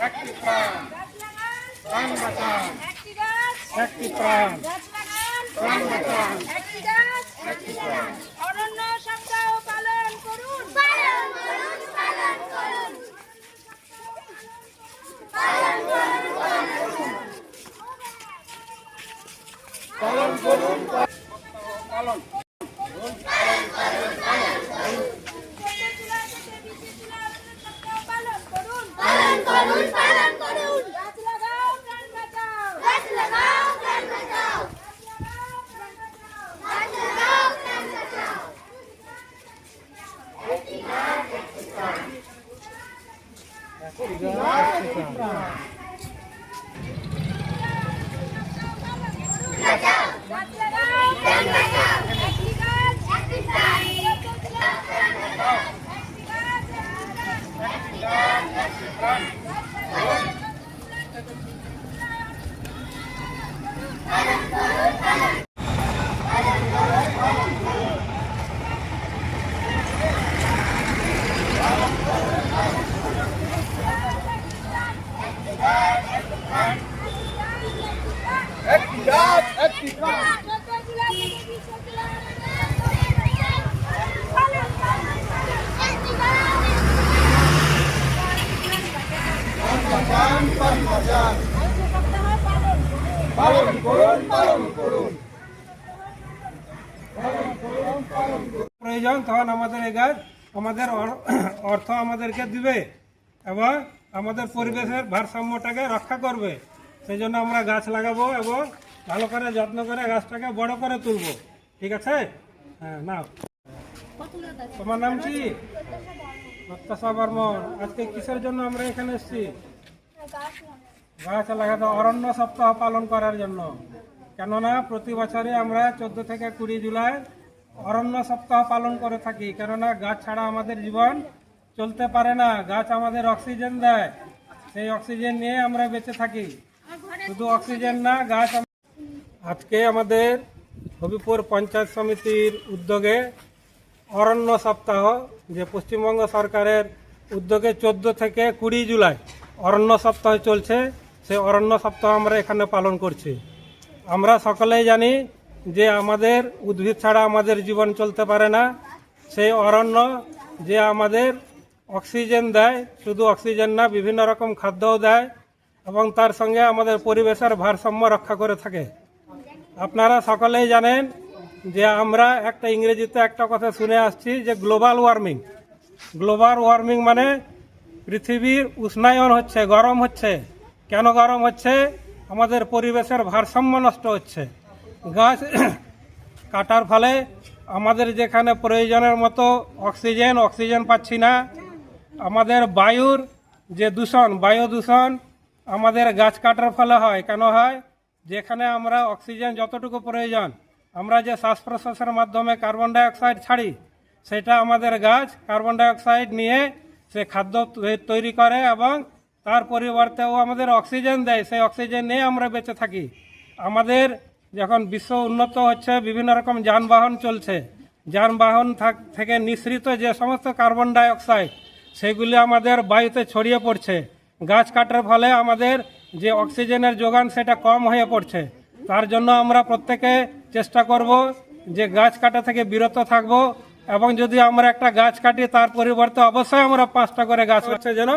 একটি প্রাণ, প্রাণ বাঁচান, একটি প্রাণ, প্রাণ বাঁচান, একটি প্রাণ। অরণ্য সপ্তাহ পালন করুন, পালন করুন, পালন করুন, পালন করুন, পালন করুন, পালন পালন করুন, পালন করুন, পালন করুন। গাছ লাগাও প্রাণ বাঁচাও, গাছ লাগাও, প্রাণ বাঁচাও, গাছ লাগাও, প্রাণ বাঁচাও। গাছ লাগাও প্রাণ বাঁচাও, একটি গাছ একটি প্রাণ, একটি গাছ, একটি গাছ, একটি প্রাণ। ছোট জেলা থেকে বিশ্ব জেলা পালন করুন, একটি গাছ, প্রাণ বাঁচান, প্রাণ বাঁচান। সপ্তাহ পালন পালন করুন, পালন করুন। প্রয়োজন তখন আমাদের এই গাছ আমাদের অর্থ আমাদেরকে দিবে এবং আমাদের পরিবেশের ভারসাম্যটাকে রক্ষা করবে। সেই জন্য আমরা গাছ লাগাবো এবং ভালো করে যত্ন করে গাছটাকে বড় করে তুলব। ঠিক আছে? হ্যাঁ, নাও। তোমার নাম কি? প্রত্যাশা বর্মন। আজকে কিসের জন্য আমরা এখানে এসেছি? গাছ লাগাতে, অরণ্য সপ্তাহ পালন করার জন্য। কেননা প্রতি বছরে আমরা 14 থেকে 20 জুলাই অরণ্য সপ্তাহ পালন করে থাকি। কেননা গাছ ছাড়া আমাদের জীবন চলতে পারে না। গাছ আমাদের অক্সিজেন দেয়, সেই অক্সিজেন নিয়ে আমরা বেঁচে থাকি। শুধু অক্সিজেন না, গাছ আজকে আমাদের হবিপুর পঞ্চায়েত সমিতির উদ্যোগে অরণ্য সপ্তাহ, যে পশ্চিমবঙ্গ সরকারের উদ্যোগে 14 থেকে 20 জুলাই অরণ্য সপ্তাহ চলছে, সেই অরণ্য সপ্তাহ আমরা এখানে পালন করছি। আমরা সকলেই জানি যে আমাদের উদ্ভিদ ছাড়া আমাদের জীবন চলতে পারে না। সেই অরণ্য যে আমাদের অক্সিজেন দেয়, শুধু অক্সিজেন না, বিভিন্ন রকম খাদ্যও দেয় এবং তার সঙ্গে আমাদের পরিবেশের ভারসাম্য রক্ষা করে থাকে। আপনারা সকলেই জানেন যে আমরা একটা ইংরেজিতে একটা কথা শুনে আসছি যে গ্লোবাল ওয়ার্মিং। গ্লোবাল ওয়ার্মিং মানে পৃথিবীর উষ্ণায়ন হচ্ছে, গরম হচ্ছে। কেন গরম হচ্ছে? আমাদের পরিবেশের ভারসাম্য নষ্ট হচ্ছে। গাছ কাটার ফলে আমাদের যেখানে প্রয়োজনের মতো অক্সিজেন পাচ্ছি না। আমাদের বায়ুর যে দূষণ, বায়ু দূষণ আমাদের গাছ কাটার ফলে হয়। কেন হয়? যেখানে আমরা অক্সিজেন যতটুকু প্রয়োজন, আমরা যে শ্বাস প্রশ্বাসের মাধ্যমে কার্বন ডাইঅক্সাইড ছাড়ি, সেটা আমাদের গাছ কার্বন ডাইঅক্সাইড নিয়ে সে খাদ্য তৈরি করে এবং তার পরিবর্তেও আমাদের অক্সিজেন দেয়। সেই অক্সিজেন নিয়ে আমরা বেঁচে থাকি। আমাদের যখন বিশ্ব উন্নত হচ্ছে, বিভিন্ন রকম যানবাহন চলছে, যানবাহন থেকে নিঃসৃত যে সমস্ত কার্বন ডাইঅক্সাইড, সেগুলি আমাদের বায়ুতে ছড়িয়ে পড়ছে। গাছ কাটার ফলে আমাদের যে অক্সিজেনের যোগান সেটা কম হয়ে পড়ছে। তার জন্য আমরা প্রত্যেকে চেষ্টা করব যে গাছ কাটা থেকে বিরত থাকব এবং যদি আমরা একটা গাছ কাটি তার পরিবর্তে অবশ্যই আমরা 5টা করে গাছ হচ্ছে যেন